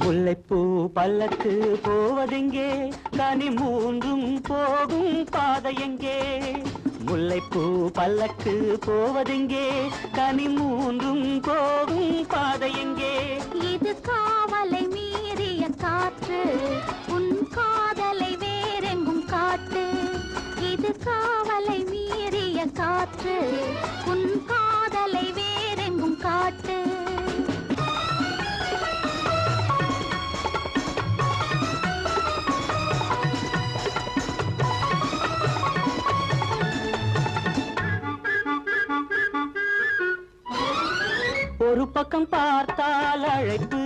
முல்லைப்பூ பல்லக்கு போவதெங்கே கனி மூன்றும் போகும் பாதை எங்கே முல்லைப்பூ பல்லக்கு போவதெங்கே கனி மூன்றும் போகும் பாதை எங்கே இது காவலை மீறிய காற்று உன் காதலை வேறெங்கும் காட்டு இது காவலை மீறிய காற்று உன் காதலை வேறெங்கும் காட்டு ஒரு பக்கம் பார்த்தால் அழைப்பு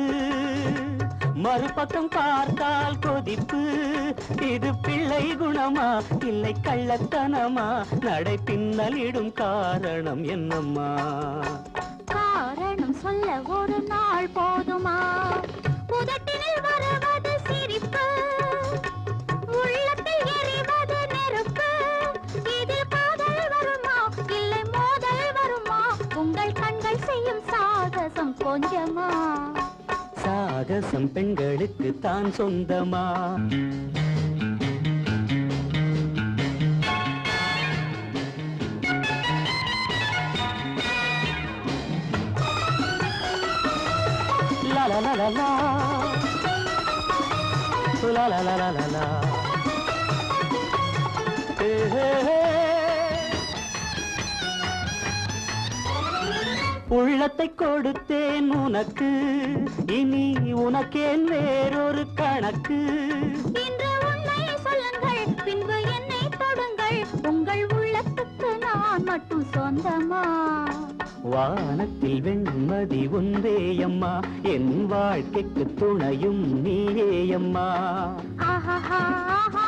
மறுபக்கம் பார்த்தால் கொதிப்பு இது பிள்ளை குணமா இல்லை கள்ளத்தனமா நடை பின்னலிடும் காரணம் என்னம்மா காரணம் சொல்ல ஒரு நாள் போதுமா புதட்டினில் வருவது சிரிப்பு உள்ளத்தில் எரிவது நெருப்பு இதில் காதல் வருமா இல்லை மோதல் வருமா உங்கள் கண்கள் செய்யும் சாகசம் கொஞ்சமா சாகசம் பெண்களுக்கு தான் சொந்தமா la la la la la la la la la la உள்ளத்தை கொடுத்தேன் உனக்கு இனி உனக்கேன் வேறொரு கணக்கு இன்று உன்னை சொல்லுங்கள் பின்பு என்னை தொடுங்கள் உங்கள் உள்ளத்துக்கு நான் மட்டும் சொந்தமா வானத்தில் வெண்மதி ஒன்றேயம்மா என் வாழ்க்கைக்கு துணையும் நீயேயம்மா ஆஹா ஆஹா